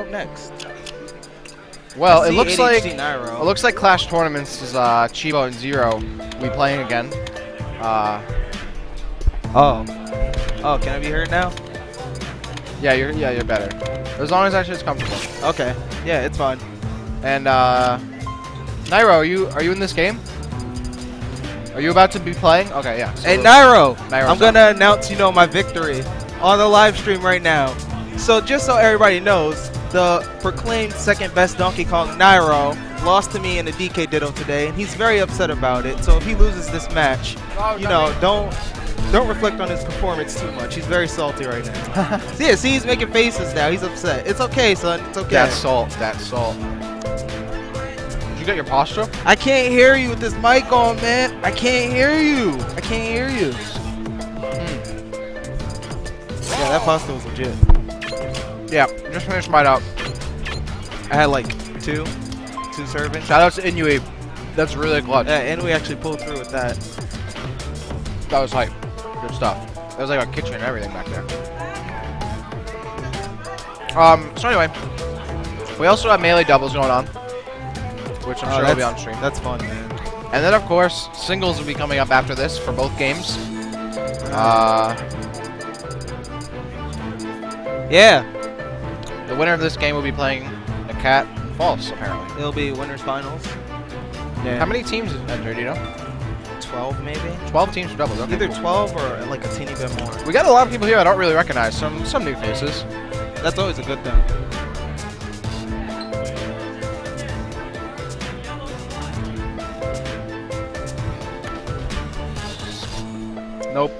up next? Well, it looks ADHD like Nairo. it looks like Clash Tournaments is Chibo and ZeRo. We playing again. Oh, can I be heard now? Yeah, you're better. As long as that shit's comfortable. Okay. Yeah, it's fine. And Nairo, are you in this game? Are you about to be playing? Okay, yeah. So Hey Nairo, Nairo's I'm gonna announce my victory on the live stream right now. So just so everybody knows, the proclaimed second best Donkey Kong, Nairo, lost to me in the DK Ditto today, and he's very upset about it. So if he loses this match, don't reflect on his performance too much. He's very salty right now. See, he's making faces now. He's upset. It's okay, son. It's okay. That's salt. That's salt. Did you get your posture? I can't hear you with this mic on, man. I can't hear you. I can't hear you. Yeah, that pasta was legit. Yeah, just finished mine up. I had like two servings. Shoutouts to Inui. That's really clutch. Yeah, and we actually pulled through with that. That was hype. Good stuff. There was like a kitchen and everything back there. So anyway, we also have melee doubles going on, which I'm sure will be on stream. That's fun, man. And then of course, singles will be coming up after this for both games. Yeah. The winner of this game will be playing a cat false, apparently. It'll be winners finals. Yeah. How many teams entered, do you know? 12 maybe? 12 teams for doubles. Okay, Either cool. 12 or like a teeny bit more. We got a lot of people here I don't really recognize. Some new faces. That's always a good thing. Nope.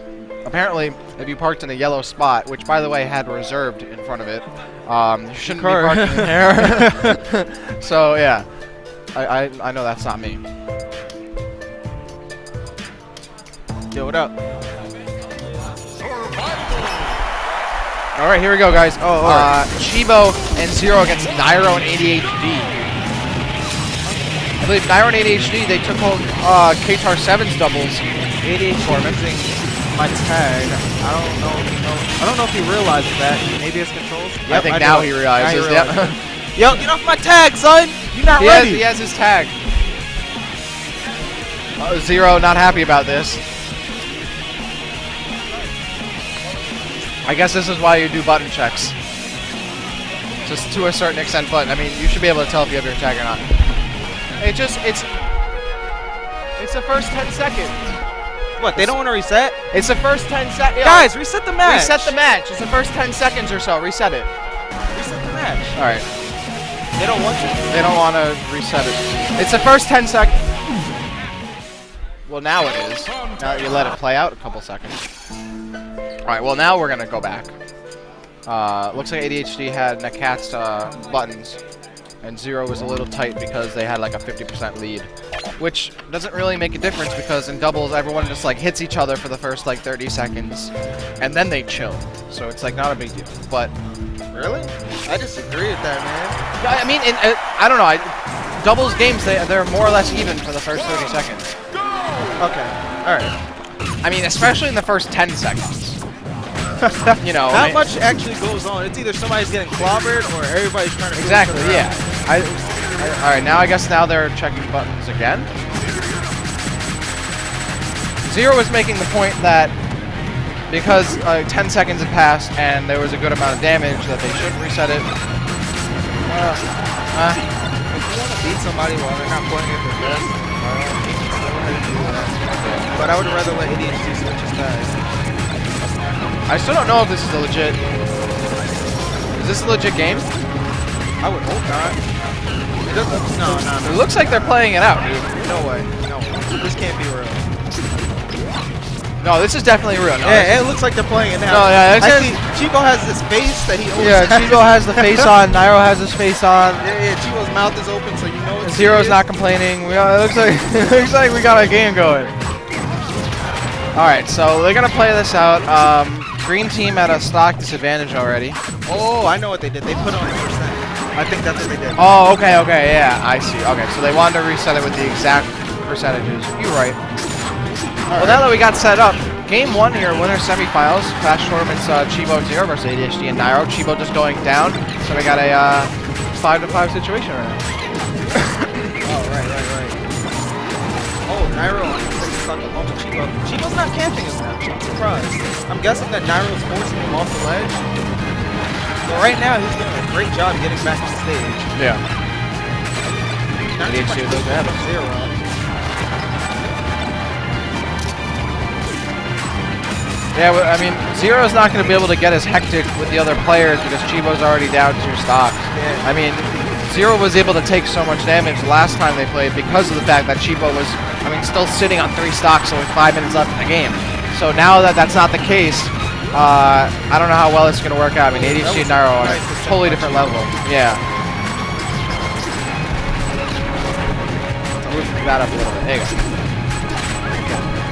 Apparently, if you parked in a yellow spot, which by the way had reserved in front of it, you shouldn't be parking in there. So yeah, I know that's not me. Yo, what up? All right, here we go, guys. Chibo and ZeRo against Nairo and ADHD. I believe Nairo and ADHD, they took home KTAR 7's doubles. ADHD using my tag. I don't know if he realizes that. Maybe his controls. Yep, I think now he realizes. Yep. Yo, get off my tag, son! You're not ready. He has his tag. ZeRo not happy about this. I guess this is why you do button checks. Just to a certain extent, but I mean, you should be able to tell if you have your tag or not. It's the first 10 seconds. What, they don't want to reset? It's the first 10 seconds. Guys, reset the match. Reset the match. It's the first 10 seconds or so. Reset it. Reset the match. All right. They don't want to. They don't want to reset it. It's the first 10 seconds. Well, now it is. Now that you let it play out a couple seconds. All right. Well, now we're gonna go back. Looks like ADHD had Nakat's buttons, and ZeRo was a little tight because they had like a 50% lead, which doesn't really make a difference because in doubles everyone just like hits each other for the first like 30 seconds, and then they chill. So it's like not a big deal. But really, I disagree with that, man. I mean, I don't know. Doubles games they're more or less even for the first 30 seconds. Okay. All right. I mean, especially in the first 10 seconds. You know, not much actually goes on. It's either somebody's getting clobbered or everybody's trying to. Exactly. Yeah. All right. Now I guess they're checking buttons again. ZeRo was making the point that because 10 seconds had passed and there was a good amount of damage that they should reset it. If you want to beat somebody while they're not playing at their best, go ahead and do that. But I would rather let ADHD switch his guys. I still don't know if this is a legit. Is this a legit game? I would hope not. It doesn't. No. It looks like they're playing it out, dude. No way. No. This can't be real. No, this is definitely real. No, yeah, it looks like they're playing it now. No, yeah, I see Chibo has this face that he always has. Chibo has the face on. Nairo has his face on. Yeah, Chibo's mouth is open, so you know it's ZeRo's not complaining. It looks like we got a game going. All right, so they're gonna play this out. Green team at a stock disadvantage already. Oh, I know what they did. They put on a percent. I think that's what they did. Oh, okay, yeah, I see. Okay, so they wanted to reset it with the exact percentages. You're right. Well, now that we got set up, game 1 here, winner semifinals, SmashTournament's Chibo and ZeRo versus ADHD and Nairo. Chibo just going down, so we got a 5-5 situation right now. Oh, right. Oh, Nairo stuck along with Chibo. Chibo's not camping as much. I'm surprised. I'm guessing that Nairo's forcing him off the ledge. So right now, he's doing a great job getting back on stage. Yeah. Not too much movement from ZeRo. Yeah, well, I mean, ZeRo's not going to be able to get as hectic with the other players because Chibo's already down 2 stocks. Yeah. I mean, ZeRo was able to take so much damage last time they played because of the fact that Chibo was, still sitting on 3 stocks with 5 minutes left in the game. So now that that's not the case, I don't know how well it's going to work out. I mean, ADHD and Nairo on a totally different level. Yeah. Move that up a little bit. There you go.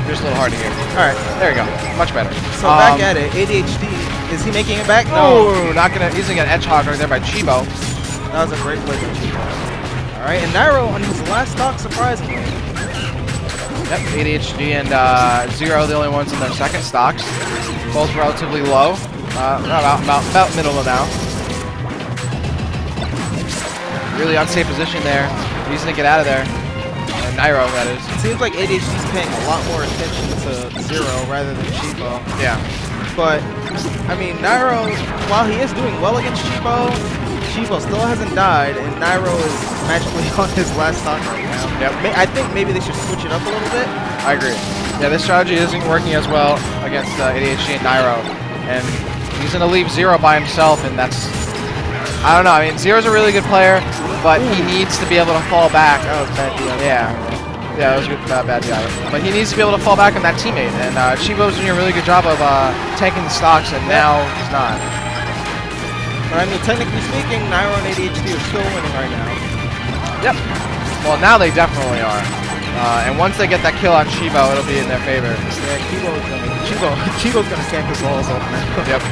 Just a little hard to hear. All right, there you go. Much better. So back at it, ADHD, is he making it back? No, not gonna. He's gonna get edge hog right there by Chibo. That was a great play from Chibo. All right, and Nairo on his last stock, surprisingly. Yep, ADHD and ZeRo, the only ones in their second stocks. Both relatively low. About middle now. Really unsafe position there. He's gonna get out of there. Nairo, that is. It seems like ADHD's paying a lot more attention to ZeRo rather than Chibo. Yeah. But, Nairo, while he is doing well against Chibo, Chibo still hasn't died, and Nairo is magically on his last stock right now. Yep. I think maybe they should switch it up a little bit. I agree. Yeah, this strategy isn't working as well against ADHD and Nairo. And he's going to leave ZeRo by himself, and that's... I don't know. ZeRo's a really good player, but he needs to be able to fall back. That was bad DI. Yeah, that was good, bad DI. But he needs to be able to fall back on that teammate. And Chibo's doing a really good job of tanking the stocks, and now he's not. But technically speaking, Nairo and ADHD are still winning right now. Yep. Well, now they definitely are. And once they get that kill on Chibo, it'll be in their favor. Yeah, Chibo's gonna camp his balls off now. Yep.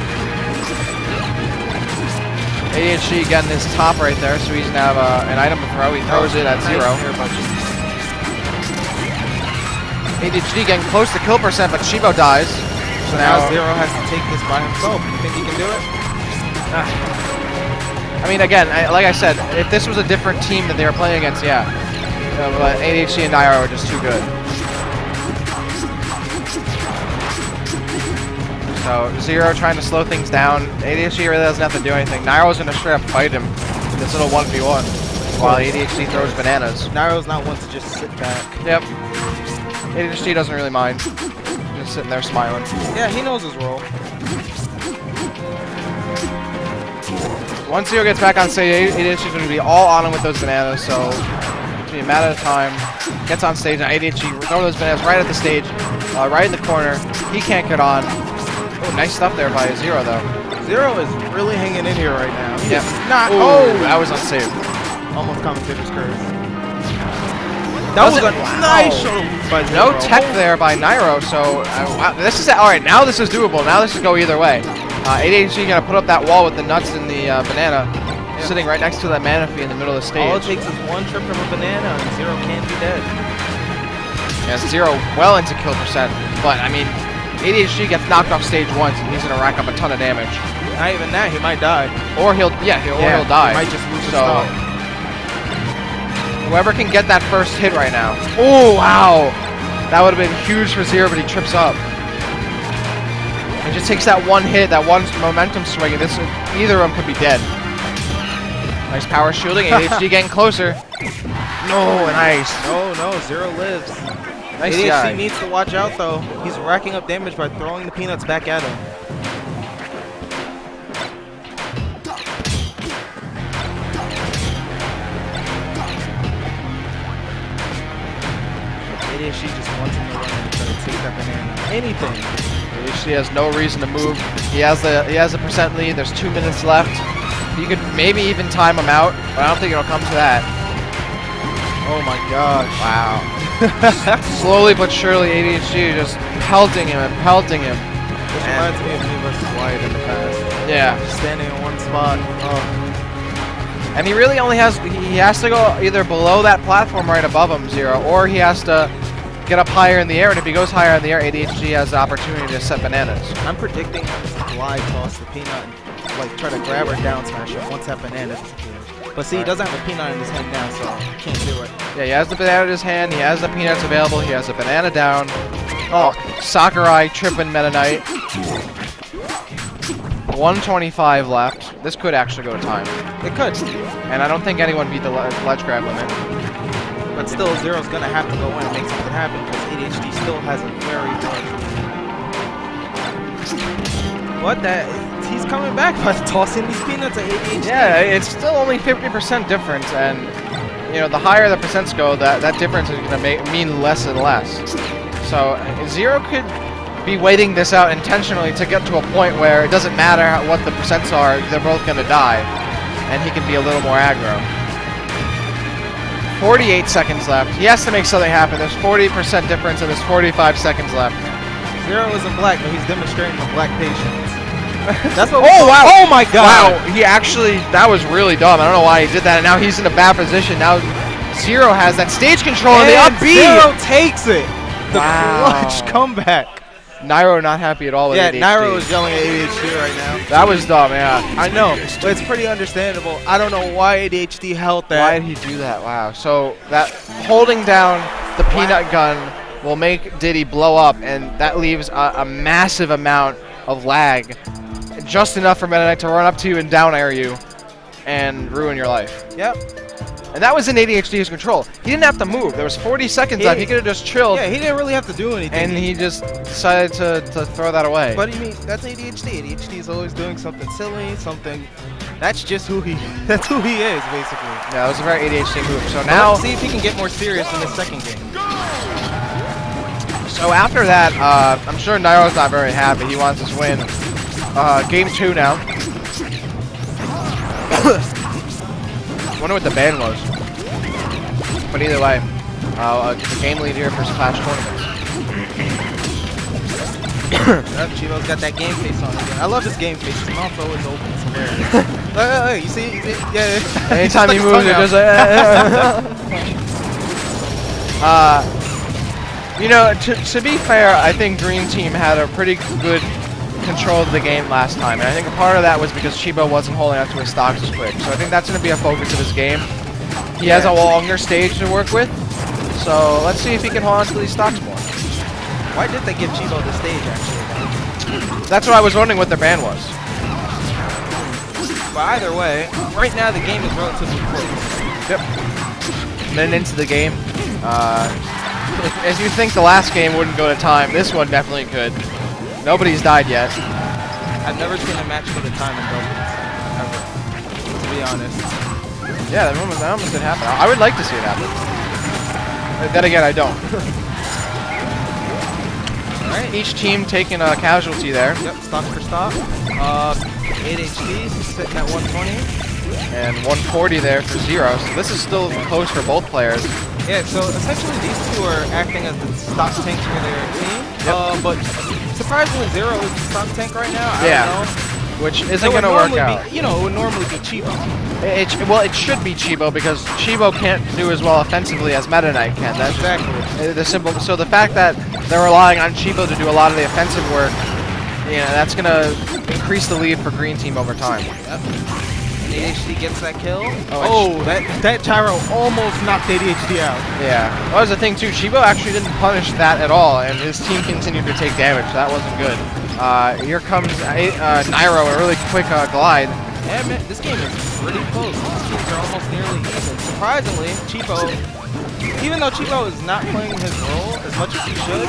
ADHD getting his top right there, so he's gonna have an item to throw. He throws it at ZeRo. ADHD getting close to kill percent, but Chibo dies. So now ZeRo has to take this by himself. You think he can do it? Again, like I said, if this was a different team that they were playing against, yeah. But ADHD and Nairo are just too good. So ZeRo trying to slow things down. ADHD really doesn't have to do anything. Nairo's going to straight up fight him in this little 1v1 while ADHD throws bananas. Nairo's not one to just sit back. Yep. ADHD doesn't really mind. Just sitting there smiling. Yeah, he knows his role. Once ZeRo gets back on stage, ADHD's going to be all on him with those bananas, so it's be a matter of time. Gets on stage, and ADHD throwing those bananas right at the stage, right in the corner. He can't get on. Oh, nice stuff there by ZeRo, though. ZeRo is really hanging in here right now. Yeah. That was unsafe. Almost commentator's curse. That was a nice shoulder loop by ZeRo. No tech there by Nairo, so wow, this is all right. Now this is doable. Now this could go either way. ADHD gonna put up that wall with the nuts and the banana, sitting right next to that Manaphy in the middle of the stage. All it takes is one trip from a banana, and ZeRo can't be dead. Yeah, ZeRo well into kill percent, but ADHD gets knocked off stage once, and he's gonna rack up a ton of damage. Not even that, he might die. Or he'll die. He might just lose his stock. Whoever can get that first hit right now. Oh, wow. That would have been huge for ZeRo, but he trips up. It just takes that one hit, that one momentum swing, and either of them could be dead. Nice power shielding. ADHD getting closer. No, nice. No, ZeRo lives. Nice ADHD guy. needs to watch out, though. He's racking up damage by throwing the peanuts back at him. ADHD just wants him to run and try to take that banana. Anything. ADHD has no reason to move. He has a percent lead. There's 2 minutes left. You could maybe even time him out, but I don't think it'll come to that. Oh my gosh. Wow. Slowly but surely, ADHD just pelting him and pelting him. This reminds me of me versus Wyatt in the past. Yeah. Just standing in one spot. Oh. And he really only has to go either below that platform right above him, ZeRo, or he has to get up higher in the air, and if he goes higher in the air, ADHD has the opportunity to set bananas. I'm predicting him to glide toss the peanut and like try to grab her down smash her once that banana disappears. But see, he doesn't have a peanut in his hand now, so he can't do it. Yeah, he has the banana in his hand, he has the peanuts available, he has the banana down. Oh, Sakurai tripping Meta Knight. 125 left. This could actually go to time. It could. And I don't think anyone beat the ledge grab limit. But still, ZeRo's gonna have to go in and make something happen because ADHD still has a very hard. What that? He's coming back by tossing these peanuts at ADHD. Yeah, it's still only 50% difference, and you know the higher the percents go, that difference is gonna mean less and less. So ZeRo could be waiting this out intentionally to get to a point where it doesn't matter what the percents are, they're both gonna die, and he can be a little more aggro. 48 seconds left. He has to make something happen. There's 40% difference and there's 45 seconds left. ZeRo isn't black, but he's demonstrating the black patience. That's what. Oh wow! Oh my God! Wow! He actually, that was really dumb. I don't know why he did that. And now he's in a bad position. Now ZeRo has that stage control and the up B. ZeRo takes it. The Wow. clutch comeback. Nairo not happy at all with ADHD. Nairo is yelling at ADHD right now. That was dumb, yeah. I know, but it's pretty understandable. I don't know why ADHD held that. Why did he do that? Wow. So that holding down the peanut gun will make Diddy blow up, and that leaves a massive amount of lag. Just enough for Meta Knight to run up to you and down air you and ruin your life. Yep. And that was in ADHD's control. He didn't have to move. There was 40 seconds left. He could have just chilled. Yeah, he didn't really have to do anything. And he just decided to throw that away. But I mean, that's ADHD. ADHD is always doing something silly, something. That's just who he. That's who he is, basically. Yeah, that was a very ADHD move. So now, let's see if he can get more serious in the second game. So after that, I'm sure Nairo's not very happy. He wants this win. Game 2 now. Wonder what the ban was. But either way, the game lead here for SmashTournament. Chibo's got that game face on again. I love his game face. His mouth always open. It's hilarious. Hey, you see? Yeah. Anytime he moves, it just you know, to be fair, I think Green Team had a pretty good control of the game last time, and I think a part of that was because Chibo wasn't holding out to his stocks as quick. So I think that's going to be a focus of his game. He has a longer stage to work with, so let's see if he can hold on to these stocks more. Why did they give Chibo the stage, actually? That's what I was wondering what their ban was. But either way, right now the game is relatively close. Yep. Minute into the game. If you think the last game wouldn't go to time, this one definitely could. Nobody's died yet. I've never seen a match go to time in doubles, ever, to be honest. Yeah, that almost did happen. I would like to see it happen. Then again, I don't. Alright, each team taking a casualty there. Yep, stock for stock. ADHD sitting at 120. And 140 there for ZeRo. So this is still close for both players. Yeah, so essentially these two are acting as the stock tanks for their team. Yep. But surprisingly, ZeRo is the stock tank right now. I don't know. Which isn't going to work out. You know, it would normally be Chibo. Well, it should be Chibo because Chibo can't do as well offensively as Meta Knight can. That's exactly the simple. So the fact that they're relying on Chibo to do a lot of the offensive work, you know, that's going to increase the lead for Green Team over time. Yep. And ADHD gets that kill. Oh, that gyro almost knocked ADHD out. Yeah. That was the thing too. Chibo actually didn't punish that at all, and his team continued to take damage. So that wasn't good. Here comes Nairo, a really quick glide. Yeah, man, this game is pretty close. These teams are almost nearly even. Surprisingly, Chibo, even though Chibo is not playing his role as much as he should,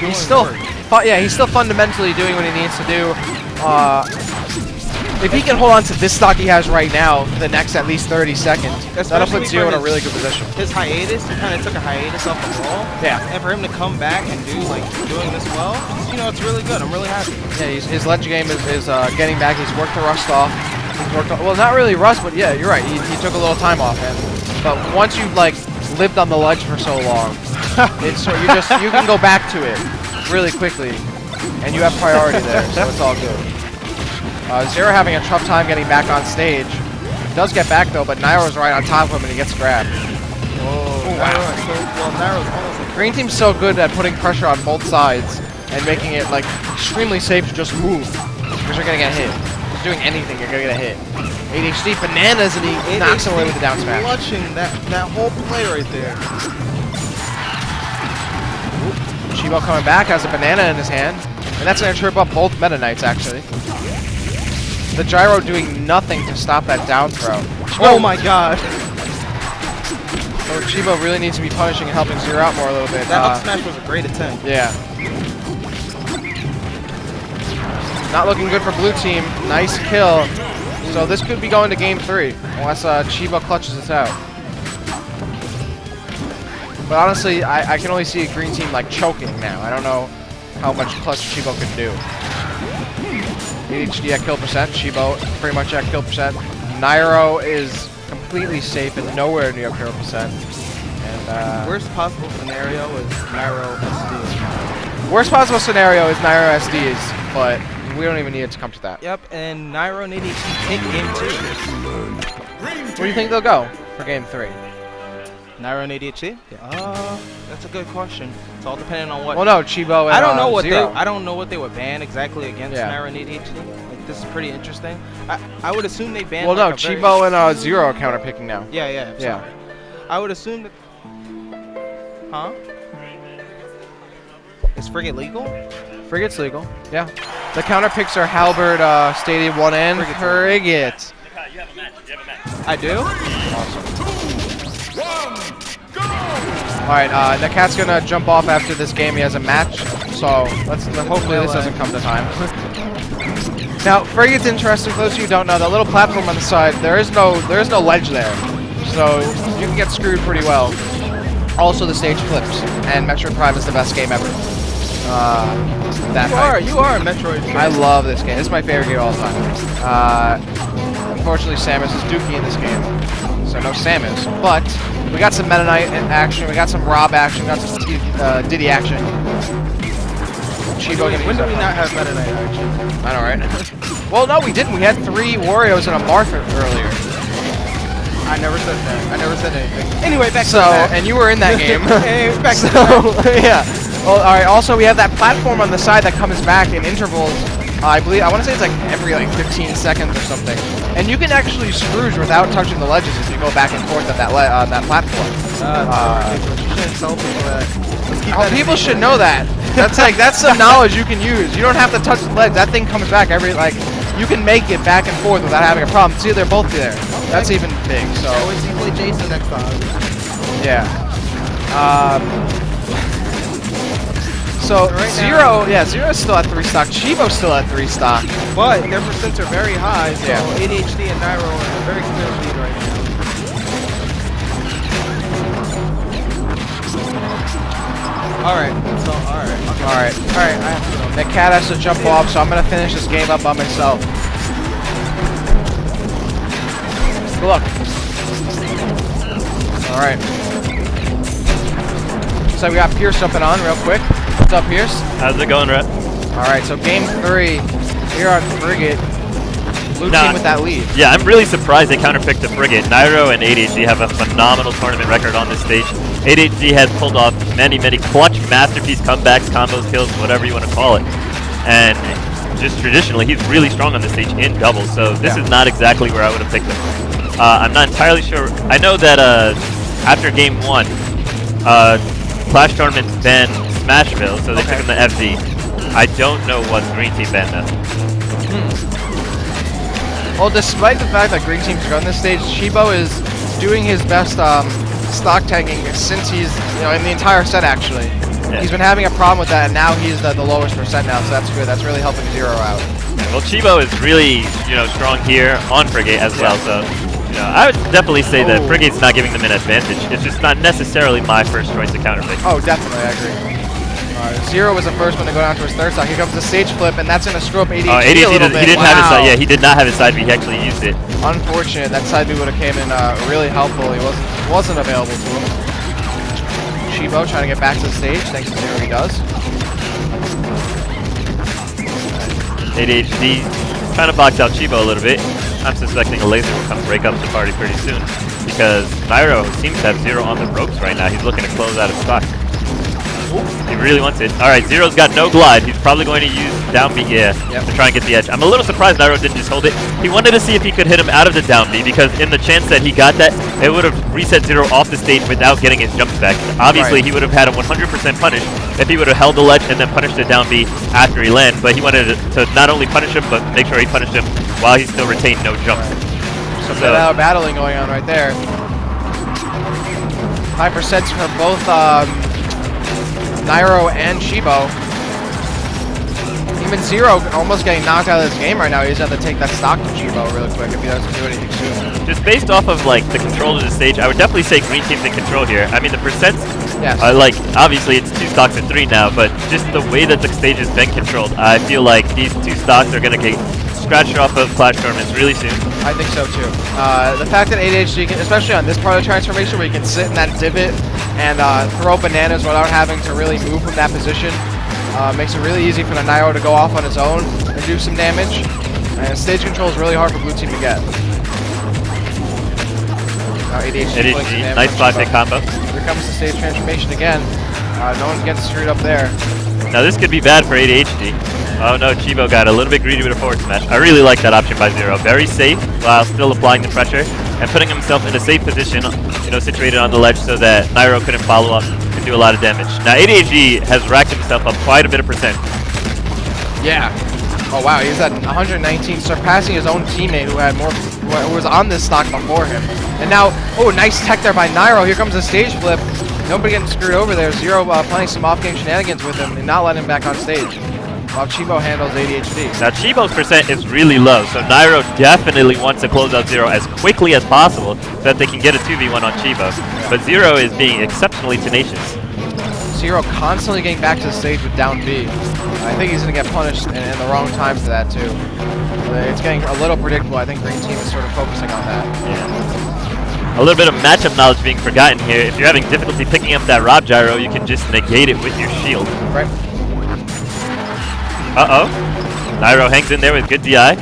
he's still doing he's still fundamentally doing what he needs to do. If he can hold on to this stock he has right now for the next at least 30 seconds, that'll put ZeRo in a really good position. His hiatus, he kind of took a hiatus off the roll. Yeah. And for him to come back and doing this well, you know, it's really good. I'm really happy. Yeah, his ledge game is getting back. He's worked the rust off. Well, not really rust, but yeah, you're right. He took a little time off, but once you've lived on the ledge for so long, you can go back to it really quickly, and you have priority there, so it's all good. ZeRo having a tough time getting back on stage. He does get back though, but Nairo's right on top of him and he gets grabbed. Oh, Nairo's almost like Green team's so good at putting pressure on both sides and making it like extremely safe to just move because you're gonna get hit. Just doing anything, you're gonna get hit. ADHD bananas and he knocks him away with the down smash. Clutching that whole play right there. Chibo coming back, has a banana in his hand, and that's gonna trip up both Meta Knights actually. The gyro doing nothing to stop that down throw. Oh my god. So Chibo really needs to be punishing and helping ZeRo out more a little bit. That up smash was a great attempt. Yeah. Not looking good for blue team. Nice kill. So this could be going to game 3 unless Chibo clutches this out. But honestly, I can only see a green team like choking now. I don't know how much clutch Chibo can do. ADHD at kill percent. Chibo pretty much at kill percent. Nairo is completely safe and nowhere near kill percent. And worst possible scenario is Nairo SD. Worst possible scenario is Nairo SDs, but we don't even need it to come to that. Yep, and Nairo and ADHD take game 2. Where do you think they'll go for game 3? Nairo and ADHD? Yeah. That's a good question. It's all depending on what. Well, no, Chibo and I don't know what ZeRo. I don't know what they would ban exactly against Nairo and ADHD. Like, this is pretty interesting. I would assume they ban. Well, like no, Chibo and ZeRo are counter picking now. Yeah. Sorry. I would assume that. Huh? Is Frigate legal? Frigate's legal. Yeah. The counter picks are Halberd, Stadium 1 and Frigate. You have a match. I do. Awesome. Alright, Nakat's gonna jump off after this game. He has a match, so hopefully this doesn't come to time. Now, Frigate's interesting. For those of you who don't know, that little platform on the side, there is no ledge there, so you can get screwed pretty well. Also, the stage flips, and Metroid Prime is the best game ever. You are a Metroid fan. I love this game. This is my favorite game of all time. Unfortunately, Samus is dookie in this game, so no Samus. But we got some Meta Knight action, we got some Rob action, we got some Diddy action. Chibo when do we not have Meta Knight action? I know, right? Well, no, we didn't. We had 3 Warriors and a Marth earlier. I never said that. I never said anything. Anyway, back to So, that. and you were in that game. Hey, back to that. Yeah. Well, all right. Also, we have that platform on the side that comes back in intervals. I want to say it's like every 15 seconds or something. And you can actually Scrooge without touching the ledges if you go back and forth at that that platform. You shouldn't tell people that. People should know that. That's some knowledge you can use. You don't have to touch the ledge. That thing comes back you can make it back and forth without having a problem. See, they're both there. Okay. That's even big. So. Wait till you play Jason next time. Yeah. So ZeRo, ZeRo's still at 3 stock. Chibo's still at 3 stock. But their percents are very high, so ADHD and Nairo are in a very clear lead right now. Alright. I have to go. The cat has to jump off, so I'm gonna finish this game up by myself. Good luck. Alright. So we got Pierce jumping on real quick. What's up, Pierce? How's it going, Rhett? Alright, so game 3 here on Frigate. Blue team with that lead. Yeah, I'm really surprised they counterpicked the Frigate. Nairo and ADHD have a phenomenal tournament record on this stage. ADHD has pulled off many clutch masterpiece comebacks, combos, kills, whatever you want to call it. And just traditionally, he's really strong on this stage in doubles, so this is not exactly where I would have picked him. I'm not entirely sure. I know that after game 1, SmashTournament banned Smashville, so they took him to FZ. I don't know what Green Team banned them. Well, despite the fact that Green Team's run this stage, Chibo is doing his best stock tanking since he's, in the entire set actually. Yeah. He's been having a problem with that, and now he's the lowest percent now, so that's good. That's really helping ZeRo out. Yeah, well, Chibo is really, strong here on Frigate as well, so I would definitely say that Frigate's not giving them an advantage. It's just not necessarily my first choice to counterpick. Oh, definitely, I agree. ZeRo was the first one to go down to his third stock. Here comes the stage flip, and that's going to screw up ADHD a little bit. He didn't have his side. Yeah, he did not have his side B. He actually used it. Unfortunate. That side B would have came in really helpful. He wasn't available to him. Chibo trying to get back to the stage. Thanks to ZeRo, he does. ADHD kind of blocked out Chibo a little bit. I'm suspecting a laser will come break up the party pretty soon. because Nairo seems to have ZeRo on the ropes right now. He's looking to close out of stock. He really wants it. Alright, ZeRo's got no glide. He's probably going to use down B, to try and get the edge. I'm a little surprised Nairo didn't just hold it. He wanted to see if he could hit him out of the down B, because in the chance that he got that, it would have reset ZeRo off the stage without getting his jumps back. Obviously, he would have had him 100% punished if he would have held the ledge and then punished the down B after he landed. But he wanted to not only punish him, but make sure he punished him while he still retained no jumps. So battling going on right there. High percents from both Nairo and Chibo. Even ZeRo almost getting knocked out of this game right now. He just have to take that stock from Chibo real quick if he doesn't do anything soon. Just based off of like the control of the stage, I would definitely say green team's in control here. I mean, the percents, like obviously it's 2 stocks to 3 now, but just the way that the stage has been controlled, I feel like these 2 stocks are gonna get scratched off of Clash tournaments really soon. I think so too. The fact that ADHD can, especially on this part of the transformation where you can sit in that divot and throw bananas without having to really move from that position, makes it really easy for the Nairo to go off on his own and do some damage. And stage control is really hard for blue team to get. Now ADHD nice 5-hit combo. Here comes the stage transformation again. No one's getting screwed up there. Now this could be bad for ADHD. Oh no, Chibo got a little bit greedy with a forward smash. I really like that option by ZeRo. Very safe while still applying the pressure and putting himself in a safe position, situated on the ledge so that Nairo couldn't follow up and do a lot of damage. Now ADHD has racked himself up quite a bit of percent. Yeah. Oh wow, he's at 119, surpassing his own teammate who had more, who was on this stock before him. And now, oh, nice tech there by Nairo. Here comes the stage flip. Nobody getting screwed over there. ZeRo playing some off-game shenanigans with him and not letting him back on stage. While Chibo handles ADHD. Now Chibo's percent is really low, so Nairo definitely wants to close out ZeRo as quickly as possible so that they can get a 2v1 on Chibo. But ZeRo is being exceptionally tenacious. ZeRo constantly getting back to the stage with down B. I think he's going to get punished in the wrong time for that too. It's getting a little predictable. I think green team is sort of focusing on that. Yeah. A little bit of matchup knowledge being forgotten here. If you're having difficulty picking up that Rob gyro, you can just negate it with your shield. Right. Uh-oh. Nairo hangs in there with good DI.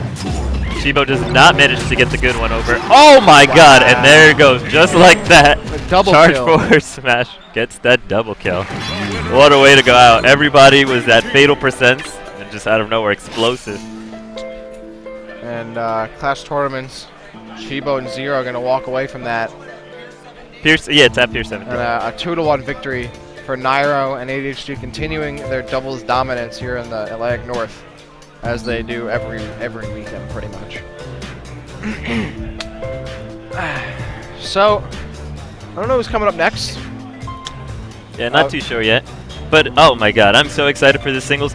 Chibo does not manage to get the good one over. Oh my god, and there it goes, just like that. Double Charge kill. forward smash gets that double kill. What a way to go out. Everybody was at fatal percents and just out of nowhere explosive. And Clash tournaments, Chibo and ZeRo are going to walk away from that. It's at Pier 17. And a 2-1 victory for Nairo and ADHD, continuing their doubles dominance here in the Atlantic North, as they do every weekend, pretty much. So, I don't know who's coming up next. Yeah, not too sure yet. But, oh my god, I'm so excited for this singles